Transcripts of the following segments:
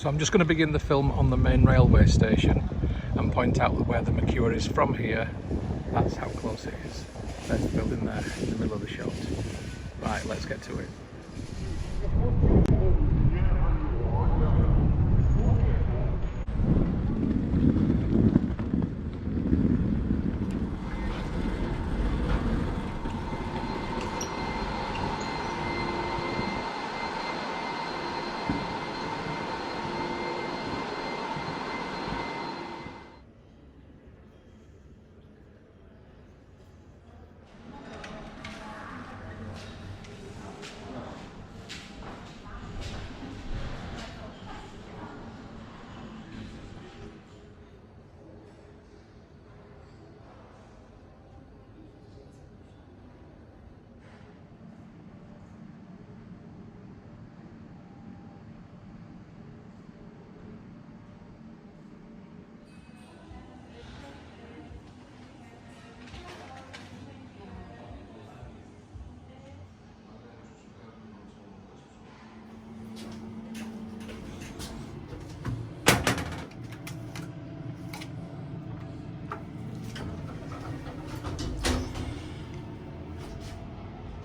So I'm just going to begin the film on the main railway station and point out where the Mercure is from here. That's how close it is. There's the building there in the middle of the shot. Right, let's get to it.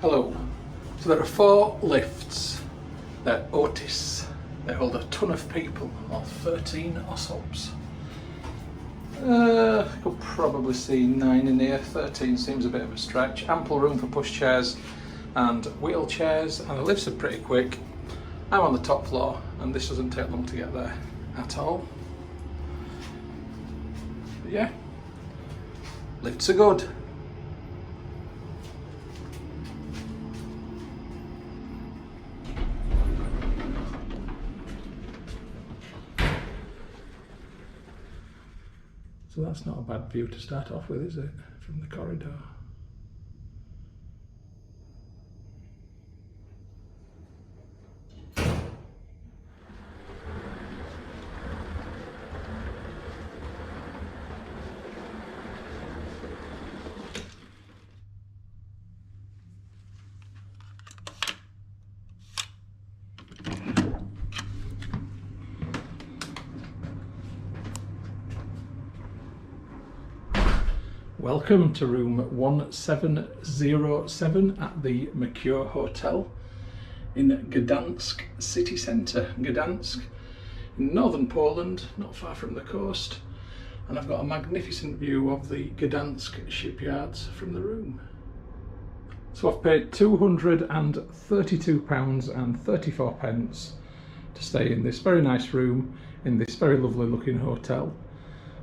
Hello. So there are 4 lifts. They're Otis. They hold a ton of people, or 13 osops. I could probably see 9 in here. 13 seems a bit of a stretch. Ample room for pushchairs and wheelchairs, and the lifts are pretty quick. I'm on the top floor, and this doesn't take long to get there at all. But yeah, lifts are good. So that's not a bad view to start off with, is it? From the corridor. Welcome to room 1707 at the Mercure Hotel in Gdańsk city centre. Gdańsk, in northern Poland, not far from the coast, and I've got a magnificent view of the Gdańsk shipyards from the room. So I've paid £232.34 to stay in this very nice room in this very lovely looking hotel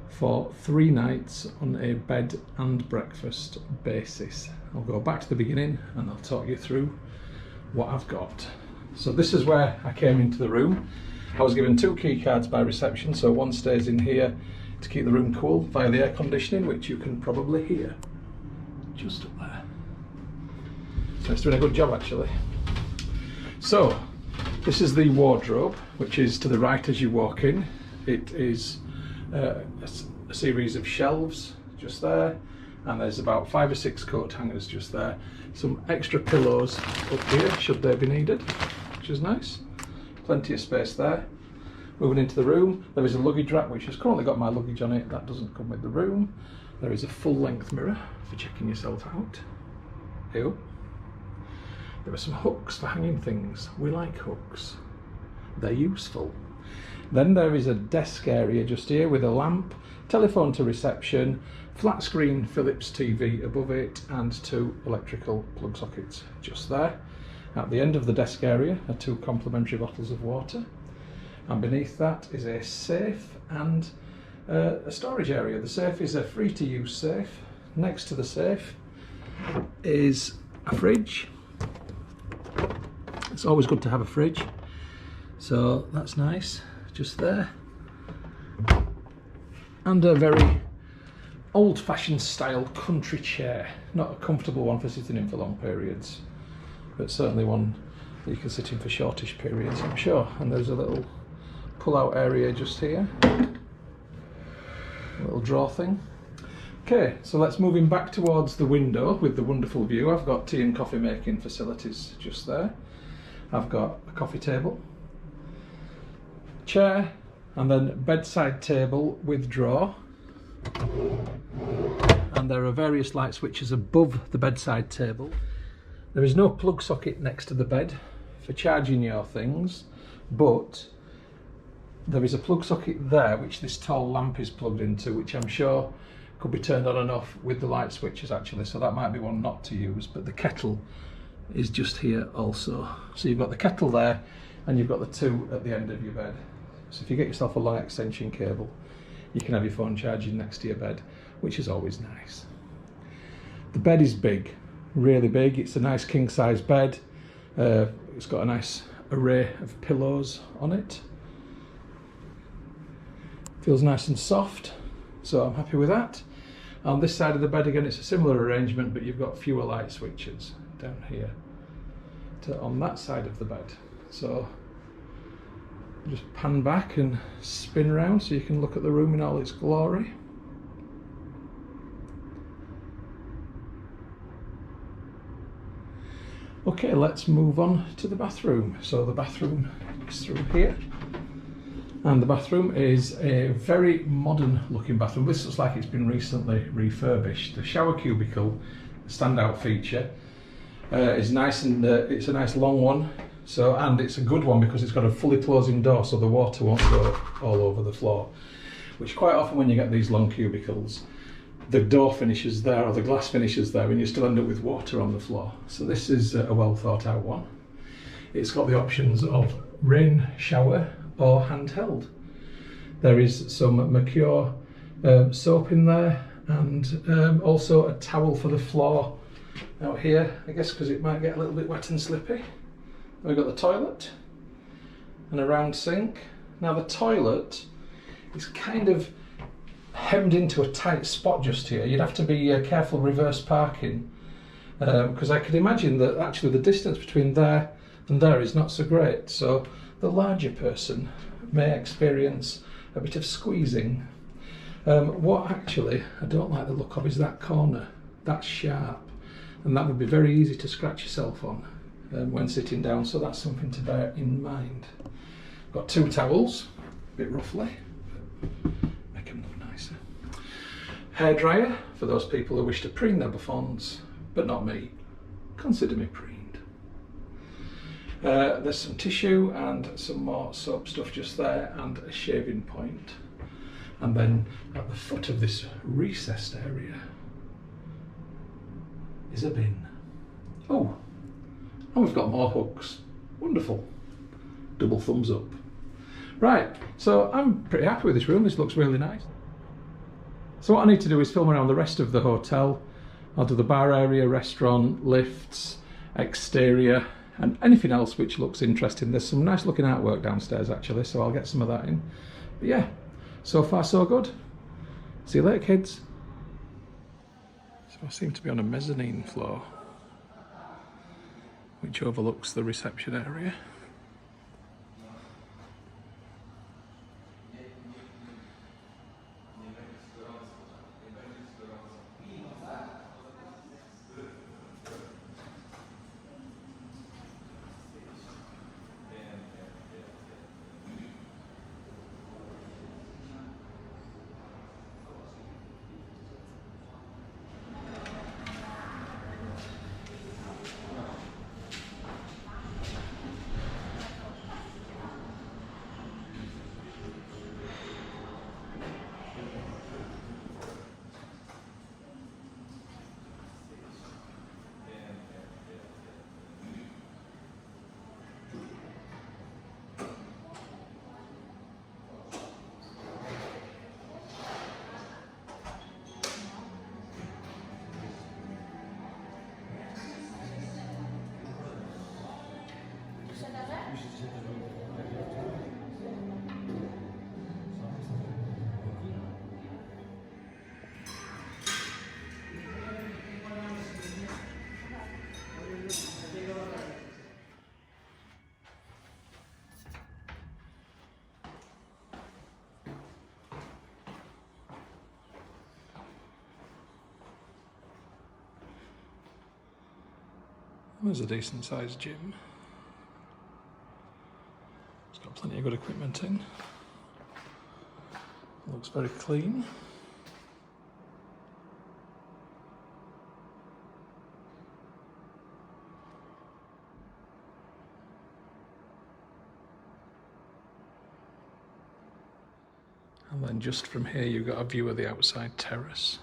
for 3 nights on a bed and breakfast basis. I'll go back to the beginning and I'll talk you through what I've got. So this is where I came into the room. I was given 2 key cards by reception, so one stays in here to keep the room cool via the air conditioning, which you can probably hear just up there. So it's doing a good job actually. So this is the wardrobe, which is to the right as you walk in. It is a series of shelves just there, and there's about 5 or 6 coat hangers just there. Some extra pillows up here should they be needed, which is nice. Plenty of space there. Moving into the room, there is a luggage rack which has currently got my luggage on it. That doesn't come with the room. There is a full-length mirror for checking yourself out. Ew. There are some hooks for hanging things. We like hooks. They're useful. Then there is a desk area just here with a lamp, telephone to reception, flat screen Philips TV above it, and 2 electrical plug sockets just there. At the end of the desk area are 2 complimentary bottles of water, and beneath that is a safe and a storage area. The safe is a free to use safe. Next to the safe is a fridge. It's always good to have a fridge, so that's nice. Just there, and a very old-fashioned style country chair. Not a comfortable one for sitting in for long periods, but certainly one that you can sit in for shortish periods, I'm sure. And there's a little pull-out area just here, a little drawer thing. Okay, so let's move in back towards the window with the wonderful view. I've got tea and coffee making facilities just there. I've got a coffee table, chair, and then bedside table with drawer. And there are various light switches above the bedside table. There is no plug socket next to the bed for charging your things, but there is a plug socket there which this tall lamp is plugged into, which I'm sure could be turned on and off with the light switches actually, so that might be one not to use. But the kettle is just here also. So you've got the kettle there and you've got the two at the end of your bed. So if you get yourself a long extension cable, you can have your phone charging next to your bed, which is always nice. The bed is big, really big. It's a nice king size bed. It's got a nice array of pillows on it. Feels nice and soft, so I'm happy with that. On this side of the bed again, it's a similar arrangement, but you've got fewer light switches down here on that side of the bed. So just pan back and spin around so you can look at the room in all its glory. Okay, let's move on to the bathroom. So the bathroom is through here. And the bathroom is a very modern looking bathroom. This looks like it's been recently refurbished. The shower cubicle, standout feature, is nice, and it's a nice long one. So, and it's a good one because it's got a fully closing door, so the water won't go all over the floor. Which quite often when you get these long cubicles, the door finishes there or the glass finishes there and you still end up with water on the floor. So this is a well thought out one. It's got the options of rain shower or handheld. There is some Mercure soap in there, and also a towel for the floor out here, I guess because it might get a little bit wet and slippy. We've got the toilet and a round sink. Now the toilet is kind of hemmed into a tight spot just here. You'd have to be careful reverse parking, because I could imagine that actually the distance between there and there is not so great. So the larger person may experience a bit of squeezing. What actually I don't like the look of is that corner. That's sharp, and that would be very easy to scratch yourself on when sitting down, so that's something to bear in mind. Got two towels, a bit roughly, but make them look nicer. Hairdryer for those people who wish to preen their buffons, but not me. Consider me preened. There's some tissue and some more soap stuff just there, and a shaving point. And then at the foot of this recessed area is a bin. Oh, and we've got more hooks. Wonderful. Double thumbs up. Right, so I'm pretty happy with this room. This looks really nice. So what I need to do is film around the rest of the hotel. I'll do the bar area, restaurant, lifts, exterior, and anything else which looks interesting. There's some nice looking artwork downstairs actually, so I'll get some of that in. But yeah, so far so good. See you later, kids. So I seem to be on a mezzanine floor, which overlooks the reception area. There's a decent sized gym. It's got plenty of your good equipment in. Looks very clean. And then just from here you've got a view of the outside terrace.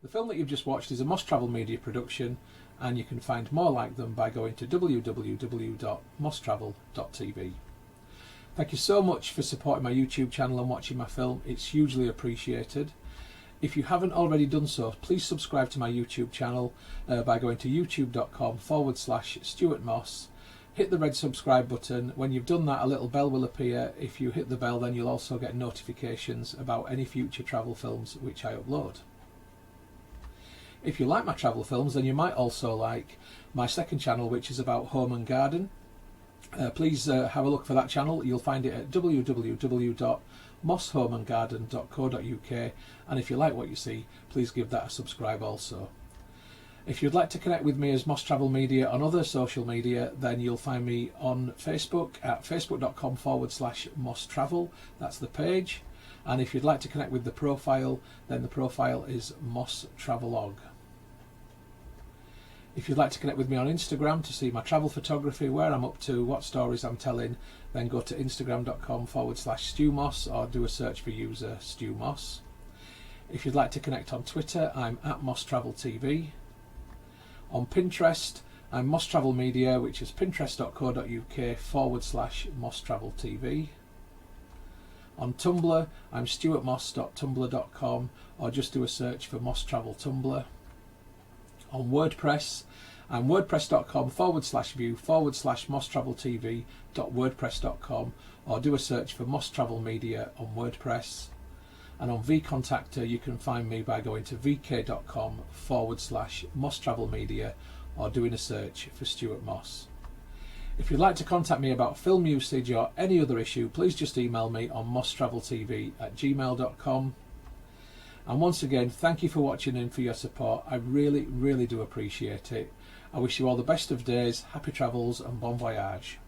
The film that you've just watched is a Moss Travel Media production, and you can find more like them by going to www.mosstravel.tv. Thank you so much for supporting my YouTube channel and watching my film. It's hugely appreciated. If you haven't already done so, please subscribe to my YouTube channel by going to youtube.com/Stuart Moss. Hit the red subscribe button. When you've done that, a little bell will appear. If you hit the bell, then you'll also get notifications about any future travel films which I upload. If you like my travel films, then you might also like my second channel, which is about home and garden. Please have a look for that channel. You'll find it at www.mosshomeandgarden.co.uk, and if you like what you see, please give that a subscribe also. If you'd like to connect with me as Moss Travel Media on other social media, then you'll find me on Facebook at facebook.com/Moss Travel. That's the page. And if you'd like to connect with the profile, then the profile is Moss Travelogue. If you'd like to connect with me on Instagram to see my travel photography, where I'm up to, what stories I'm telling, then go to instagram.com/StuMoss or do a search for user Stu Moss. If you'd like to connect on Twitter, I'm at Moss Travel TV. On Pinterest, I'm Moss Travel Media, which is pinterest.co.uk/Moss Travel TV. On Tumblr, I'm stuartmoss.tumblr.com or just do a search for Moss Travel Tumblr. On WordPress, I'm wordpress.com/view/Moss Travel TV.wordpress.com or do a search for Moss Travel Media on WordPress. And on vContactor, you can find me by going to vk.com/Moss Travel Media or doing a search for Stuart Moss. If you'd like to contact me about film usage or any other issue, please just email me on mosstraveltv@gmail.com. And once again, thank you for watching and for your support. I really, really do appreciate it. I wish you all the best of days, happy travels and bon voyage.